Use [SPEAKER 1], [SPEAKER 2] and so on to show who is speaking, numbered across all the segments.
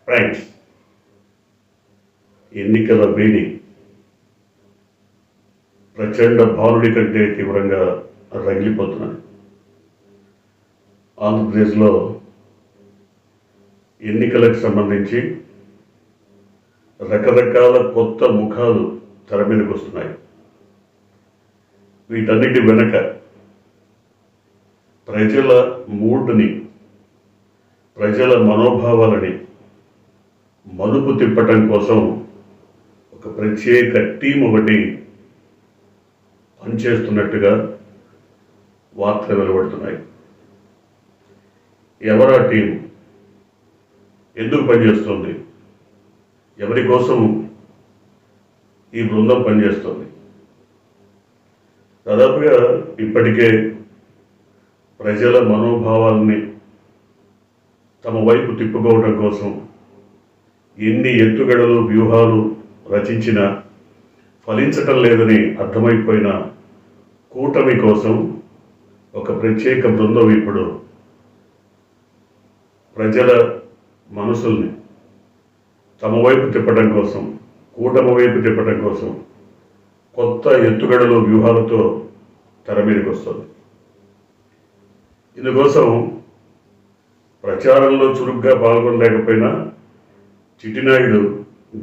[SPEAKER 1] Friends, ఎన్నికల వేడి ప్రచండ బాలుడి కంటే తీవ్రంగా రగిలిపోతున్నాయి. ఆంధ్రప్రదేశ్లో ఎన్నికలకు సంబంధించి రకరకాల కొత్త ముఖాలు తెర మీదకి వస్తున్నాయి. వీటన్నిటి వెనక ప్రజల మూడ్ని, ప్రజల మనోభావాలని మలుపు తిప్పటం కోసం ఒక ప్రత్యేక టీం ఒకటి పనిచేస్తున్నట్టుగా వార్తలు వెలువడుతున్నాయి. ఎవరా టీం, ఎందుకు పనిచేస్తుంది, ఎవరి కోసం ఈ బృందం పనిచేస్తుంది? దాదాపుగా ఇప్పటికే ప్రజల మనోభావాలని తమ వైపు తిప్పుకోవడం కోసం ఎన్ని ఎత్తుగడలు, వ్యూహాలు రచించినా ఫలించటం లేదని అర్థమైపోయిన కూటమి కోసం ఒక ప్రత్యేక బృందం ఇప్పుడు ప్రజల మనసుల్ని తమ వైపు తిప్పడం కోసం, కూటమి వైపు తిప్పడం కోసం కొత్త ఎత్తుగడలు, వ్యూహాలతో తెర మీదకి వస్తుంది. ఇందుకోసం ప్రచారంలో చురుగ్గా పాల్గొనలేకపోయినా చిట్టినాయుడు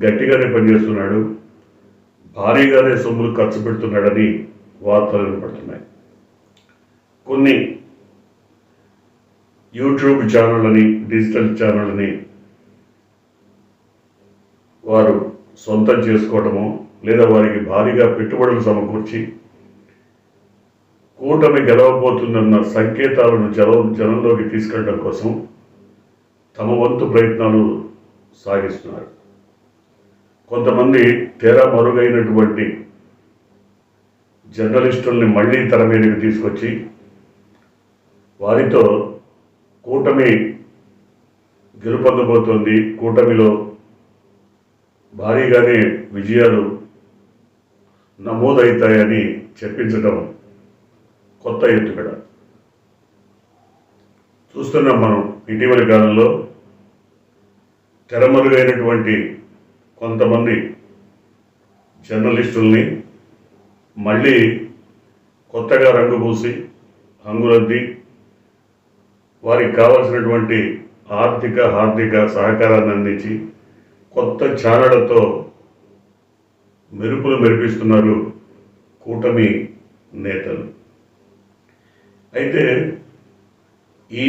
[SPEAKER 1] గట్టిగానే పనిచేస్తున్నాడు, భారీగానే సొమ్ములు ఖర్చు పెడుతున్నాడని వార్తలు వినపడుతున్నాయి. కొన్ని యూట్యూబ్ ఛానళ్ళని, డిజిటల్ ఛానళ్ళని వారు సొంతం చేసుకోవటము, లేదా వారికి భారీగా పెట్టుబడులు సమకూర్చి కూటమి గెలవబోతుందన్న సంకేతాలను జనంలోకి తీసుకెళ్ళడం కోసం తమ వంతు ప్రయత్నాలు సాగిస్తున్నారు. కొంతమంది తెర మరుగైనటువంటి జర్నలిస్టుల్ని మళ్ళీ తెర మీదకి తీసుకొచ్చి వారితో కూటమి గెలుపొందబోతోంది, కూటమిలో భారీగానే విజయాలు నమోదవుతాయని చెప్పించడం కొత్త ఎత్తుగడ చూస్తున్నాం. మనం ఇటీవలి కాలంలో తెరమరుగైనటువంటి కొంతమంది జర్నలిస్టుల్ని మళ్ళీ కొత్తగా రంగు పూసి, హంగులద్ది వారికి కావలసినటువంటి ఆర్థిక సహకారాన్ని అందించి కొత్త ఛానళ్లతో మెరుపులు మెరిపిస్తున్నారు కూటమి నేతలు. అయితే ఈ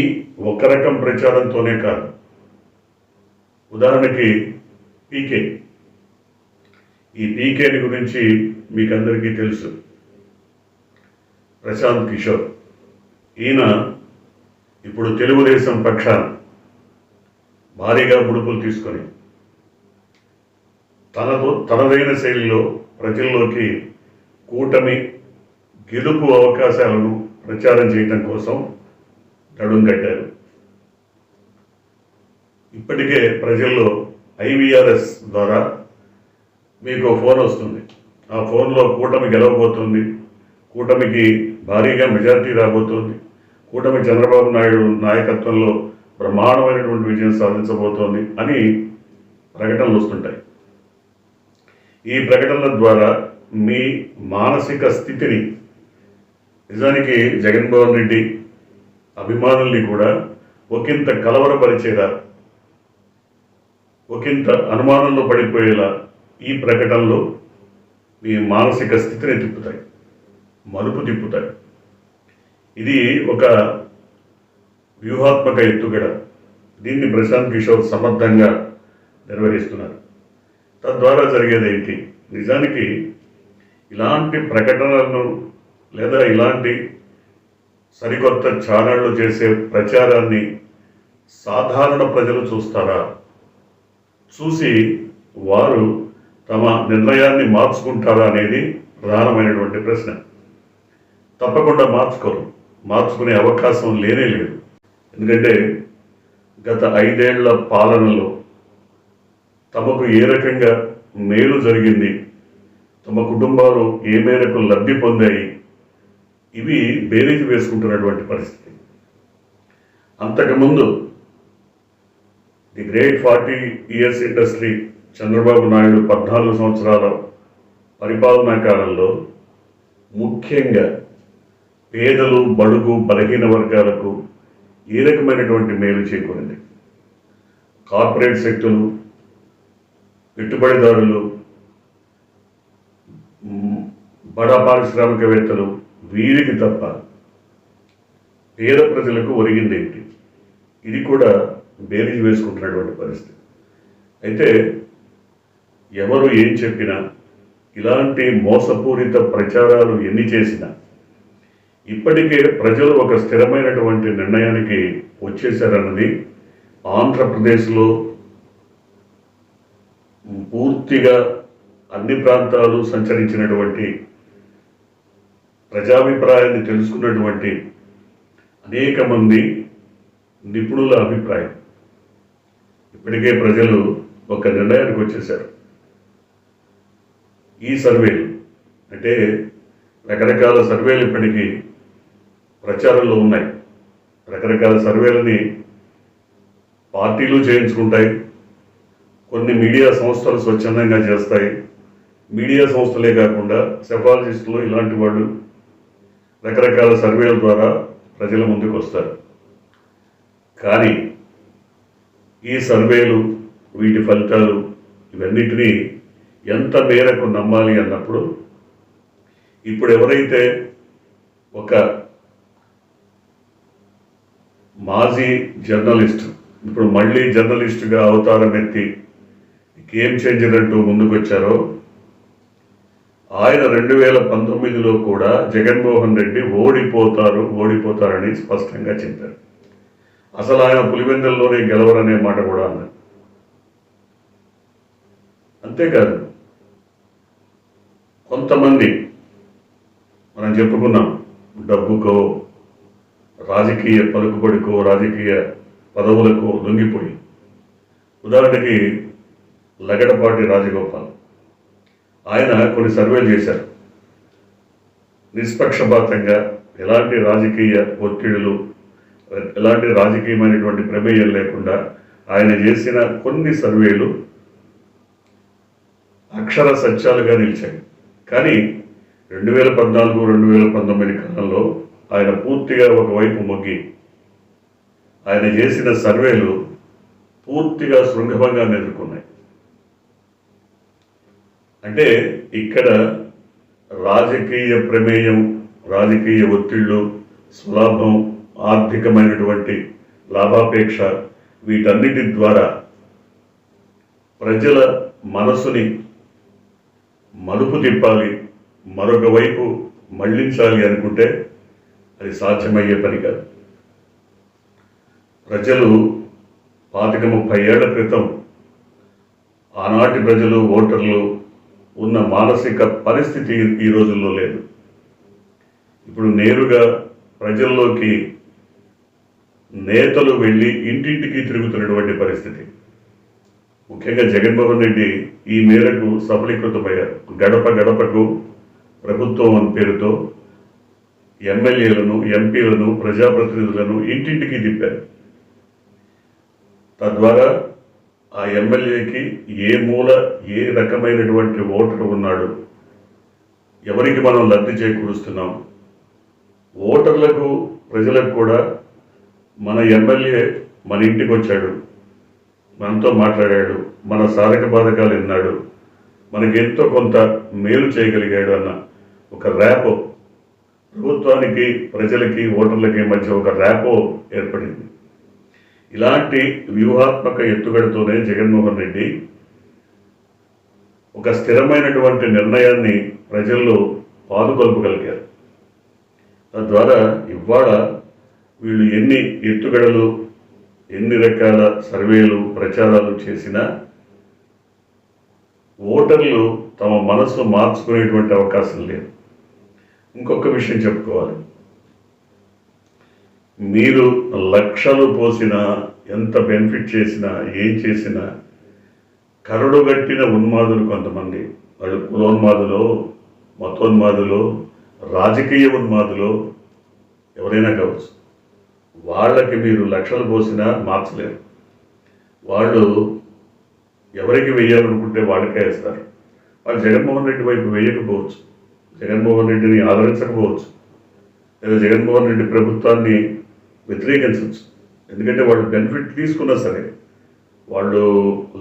[SPEAKER 1] ఒక రకం ప్రచారంతోనే కాదు, ఉదాహరణకి ఈ పీకేని గురించి మీకు అందరికీ తెలుసు. ప్రశాంత్ కిషోర్, ఈయన ఇప్పుడు తెలుగుదేశం పక్షాన భారీగా ముడుపులు తీసుకొని తనదైన శైలిలో ప్రజల్లోకి కూటమి గెలుపు అవకాశాలను ప్రచారం చేయడం కోసం నడుం కట్టారు. ఇప్పటికే ప్రజల్లో IVRS ద్వారా మీకు ఫోన్ వస్తుంది. ఆ ఫోన్లో కూటమి గెలవబోతుంది, కూటమికి భారీగా మెజారిటీ రాబోతోంది, కూటమి చంద్రబాబు నాయుడు నాయకత్వంలో బ్రహ్మాండమైనటువంటి విజయం సాధించబోతోంది అని ప్రకటనలు వస్తుంటాయి. ఈ ప్రకటనల ద్వారా మీ మానసిక స్థితిని, నిజానికి జగన్మోహన్ రెడ్డి అభిమానుల్ని కూడా ఒకంత కలవరపరిచేలా, ఒకంత అనుమానంలో పడిపోయేలా ఈ ప్రకటనలు మీ మానసిక స్థితిని తిప్పుతాయి, మలుపు తిప్పుతాయి. ఇది ఒక వ్యూహాత్మక ఎత్తుగడ. దీన్ని ప్రశాంత్ కిషోర్ సమర్థంగా నిర్వహిస్తున్నారు. తద్వారా జరిగేది ఏంటి? నిజానికి ఇలాంటి ప్రకటనలను లేదా ఇలాంటి సరికొత్త ఛానళ్ళు చేసే ప్రచారాన్ని సాధారణ ప్రజలు చూస్తారా? చూసి వారు తమ నిర్ణయాన్ని మార్చుకుంటారా అనేది ప్రధానమైనటువంటి ప్రశ్న. తప్పకుండా మార్చుకునే అవకాశం లేనే లేదు. ఎందుకంటే గత 5 ఏళ్ల పాలనలో తమకు ఏ రకంగా మేలు జరిగింది, తమ కుటుంబాలు ఏ మేరకు లబ్ధి పొందాయి, ఇవి బేరీజు వేసుకుంటున్నటువంటి పరిస్థితి. అంతకుముందు the great 40 years industry Chandrababu Naidu 14 సంవత్సరాల పరిపాలనా కాలంలో ముఖ్యంగా పేదలు, బడుగు, బలహీన వర్గాలకు ఏ రకమైనటువంటి మేలు చేకూరింది? కార్పొరేట్ శక్తులు, పెట్టుబడిదారులు, బడా పారిశ్రామికవేత్తలు, వీరికి తప్ప పేద ప్రజలకు ఒరిగింది ఏంటి? ఇది కూడా బేరీజ్ వేసుకుంటున్నటువంటి పరిస్థితి. అయితే ఎవరు ఏం చెప్పినా, ఇలాంటి మోసపూరిత ప్రచారాలు ఎన్ని చేసినా ఇప్పటికే ప్రజలు ఒక స్థిరమైనటువంటి నిర్ణయానికి వచ్చేశారన్నది ఆంధ్రప్రదేశ్లో పూర్తిగా అన్ని ప్రాంతాలు సంచరించినటువంటి ప్రజాభిప్రాయాన్ని తెలుసుకున్నటువంటి అనేక మంది నిపుణుల అభిప్రాయం. ఇప్పటికే ప్రజలు ఒక నిర్ణయానికి వచ్చేశారు. ఈ సర్వేలు అంటే రకరకాల సర్వేలు ఇప్పటికీ ప్రచారంలో ఉన్నాయి. రకరకాల సర్వేలని పార్టీలు చేయించుకుంటాయి, కొన్ని మీడియా సంస్థలు స్వచ్ఛందంగా చేస్తాయి. మీడియా సంస్థలే కాకుండా సెఫాలజిస్టులు ఇలాంటి వాళ్ళు రకరకాల సర్వేల ద్వారా ప్రజల ముందుకు వస్తారు. కానీ ఈ సర్వేలు, వీటి ఫలితాలు ఇవన్నిటినీ ఎంత మేరకు నమ్మాలి అన్నప్పుడు ఇప్పుడు ఎవరైతే ఒక మాజీ జర్నలిస్ట్ ఇప్పుడు మళ్ళీ జర్నలిస్టుగా అవతారం ఎత్తి గేమ్ చేంజర్ అంటూ ముందుకొచ్చారో, ఆయన 2019లో కూడా జగన్మోహన్ రెడ్డి ఓడిపోతారని స్పష్టంగా చెప్పారు. అసలు ఆయన పులివెందుల్లోనే గెలవరనే మాట కూడా అన్నారు. అంతేకాదు, కొంతమంది మనం చెప్పుకున్నాం, డబ్బుకో, రాజకీయ పలుకుబడికో, రాజకీయ పదవులకు లొంగిపోయి, ఉదాహరణకి లగడపాటి రాజగోపాల్ ఆయన కొన్ని సర్వేలు చేశారు. నిష్పక్షపాతంగా ఎలాంటి రాజకీయ ఒత్తిడులు, ఎలాంటి రాజకీయమైనటువంటి ప్రమేయం లేకుండా ఆయన చేసిన కొన్ని సర్వేలు అక్షర సత్యాలుగా నిలిచాయి. కానీ 2014-2019 కాలంలో ఆయన పూర్తిగా ఒకవైపు మొగ్గి ఆయన చేసిన సర్వేలు పూర్తిగా శృంగభంగాన్ని ఎదుర్కొన్నాయి. అంటే ఇక్కడ రాజకీయ ప్రమేయం, రాజకీయ ఒత్తిళ్లు, స్వలాభం, ఆర్థికమైనటువంటి లాభాపేక్ష, వీటన్నిటి ద్వారా ప్రజల మనసుని మలుపు తిప్పాలి, మరొక వైపు మళ్లించాలి అనుకుంటే అది సాధ్యమయ్యే పని కాదు. ప్రజలు 25-30 ఏళ్ల క్రితం ఆనాటి ప్రజలు, ఓటర్లు ఉన్న మానసిక పరిస్థితి ఈ రోజుల్లో లేదు. ఇప్పుడు నేరుగా ప్రజల్లోకి నేతలు వెళ్ళి ఇంటింటికి తిరుగుతున్నటువంటి పరిస్థితి. ముఖ్యంగా జగన్మోహన్ రెడ్డి ఈ మేరకు సఫలీకృతమయ్యారు. గడప గడపకు ప్రభుత్వం అని పేరుతో ఎమ్మెల్యేలను, ఎంపీలను, ప్రజాప్రతినిధులను ఇంటింటికి తిప్పారు. తద్వారా ఆ ఎమ్మెల్యేకి ఏ మూల ఏ రకమైనటువంటి ఓటరు ఉన్నాడు, ఎవరికి మనం లబ్ధి చేకూరుస్తున్నాం, ఓటర్లకు, ప్రజలకు కూడా మన ఎమ్మెల్యే మన ఇంటికి వచ్చాడు, మనతో మాట్లాడాడు, మన సాధక బాధకాలు విన్నాడు, మనకి ఎంతో కొంత మేలు చేయగలిగాడు అన్న ఒక ర్యాపో, ప్రభుత్వానికి, ప్రజలకి, ఓటర్లకి మధ్య ఒక ర్యాపో ఏర్పడింది. ఇలాంటి వ్యూహాత్మక ఎత్తుగడతోనే జగన్మోహన్ రెడ్డి ఒక స్థిరమైనటువంటి నిర్ణయాన్ని ప్రజల్లో పాదుకొల్పగలిగారు. తద్వారా ఇవాళ వీళ్ళు ఎన్ని ఎత్తుగడలు, ఎన్ని రకాల సర్వేలు, ప్రచారాలు చేసినా ఓటర్లు తమ మనసు మార్చుకునేటువంటి అవకాశం లేదు. ఇంకొక విషయం చెప్పుకోవాలి, మీరు లక్షలు పోసినా, ఎంత బెనిఫిట్ చేసినా, ఏం చేసినా కరడుగట్టిన ఉన్మాదులు కొంతమంది, వాళ్ళు కులోన్మాదులో, మతోన్మాదులో, రాజకీయ ఉన్మాదులో ఎవరైనా కావచ్చు, వాళ్ళకి మీరు లక్షలు పోసినా మార్చలేరు. వాళ్ళు ఎవరికి వేయాలనుకుంటే వాళ్ళకే వేస్తారు. వాళ్ళు జగన్మోహన్ రెడ్డి వైపు వేయకపోవచ్చు, జగన్మోహన్ రెడ్డిని ఆదరించకపోవచ్చు, లేదా జగన్మోహన్ రెడ్డి ప్రభుత్వాన్ని వ్యతిరేకించవచ్చు. ఎందుకంటే వాళ్ళు బెనిఫిట్ తీసుకున్నా సరే, వాళ్ళు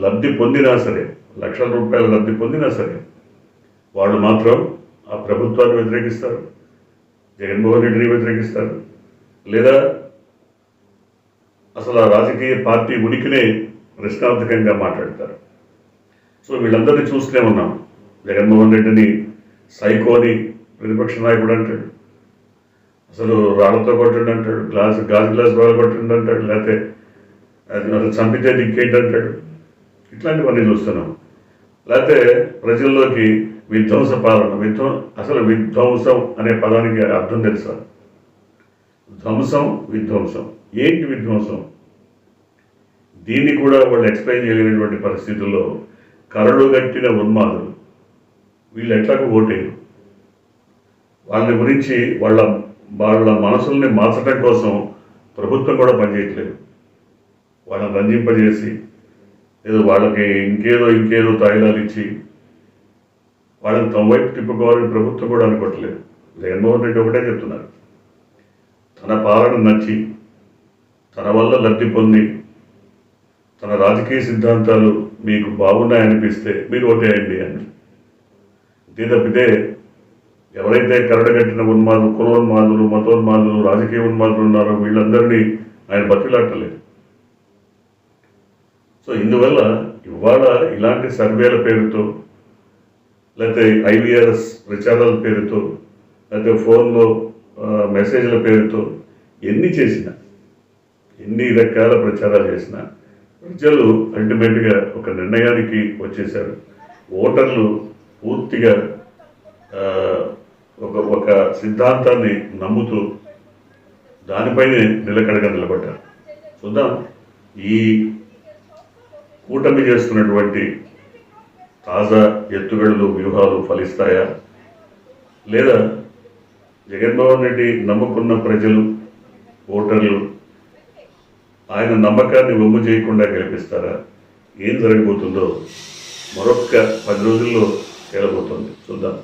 [SPEAKER 1] లబ్ధి పొందినా సరే, లక్షల రూపాయల లబ్ధి పొందినా సరే, వాళ్ళు మాత్రం ఆ ప్రభుత్వాన్ని వ్యతిరేకిస్తారు, జగన్మోహన్ రెడ్డిని వ్యతిరేకిస్తారు, లేదా అసలు ఆ రాజకీయ పార్టీ ఉనికినే ప్రశ్నార్థకంగా మాట్లాడతారు. సో వీళ్ళందరినీ చూస్తూనే ఉన్నాం. జగన్మోహన్ రెడ్డిని సైకోని ప్రతిపక్ష నాయకుడు అంటాడు, అసలు రాళ్లతో కొట్టండి అంటాడు, గాజు గ్లాస్ బాగా కొట్టండి అంటాడు, లేకపోతే అది చంపితే దిక్కేంటి అంటాడు. ఇట్లాంటివన్నీ చూస్తున్నాం. లేకపోతే ప్రజల్లోకి విధ్వంస పాలన, అసలు విధ్వంసం అనే పదానికి అర్థం తెలుసా? ధ్వంసం, విధ్వంసం. ఏంటి విధ్వంసం? దీన్ని కూడా వాళ్ళు ఎక్స్ప్లెయిన్ చేయలేనటువంటి పరిస్థితుల్లో కరడు గట్టిన ఉన్మాదులు వీళ్ళు ఎట్లాగో ఓటేరు. వాళ్ళ గురించి వాళ్ళ మనసుల్ని మార్చడం కోసం ప్రభుత్వం కూడా పనిచేయట్లేదు. వాళ్ళని రంజింపజేసి ఏదో వాళ్ళకి ఇంకేదో తాయిలాలు ఇచ్చి వాళ్ళని తమ వైపు తిప్పుకోవాలని ప్రభుత్వం కూడా అనుకోవట్లేదు. జగన్మోహన్ రెడ్డి ఒకటే చెప్తున్నారు, తన పాలన నచ్చి తన వల్ల లబ్ధి పొంది తన రాజకీయ సిద్ధాంతాలు మీకు బాగున్నాయనిపిస్తే మీరు ఓటేయండి అని. అంతే తప్పితే ఎవరైతే కరడగట్టిన ఉన్మాదులు, కులోన్మాదులు, మతోన్మాదులు, రాజకీయ ఉన్మాదులు ఉన్నారో వీళ్ళందరినీ ఆయన బతిలాడలేదు. సో ఇందువల్ల ఇవాళ ఇలాంటి సర్వేల పేరుతో, లేకపోతే IVRS ప్రచారాల పేరుతో, లేకపోతే ఫోన్లో మెసేజ్ల పేరుతో ఎన్ని రకాల ప్రచారాలు చేసినా ప్రజలు అల్టిమేట్గా ఒక నిర్ణయానికి వచ్చేశారు. ఓటర్లు పూర్తిగా ఒక సిద్ధాంతాన్ని నమ్ముతూ దానిపైనే నిలకడగా నిలబడ్డారు. చూద్దాం ఈ కూటమి చేస్తున్నటువంటి తాజా ఎత్తుగడలు, వ్యూహాలు ఫలిస్తాయా, లేదా జగన్మోహన్ రెడ్డి నమ్ముకున్న ప్రజలు, ఓటర్లు ఆయన నమ్మకాన్ని వమ్ము చేయకుండా గెలిపిస్తారా? ఏం జరగబోతుందో మరొక 10 రోజుల్లో తేలబోతుంది. చూద్దాం.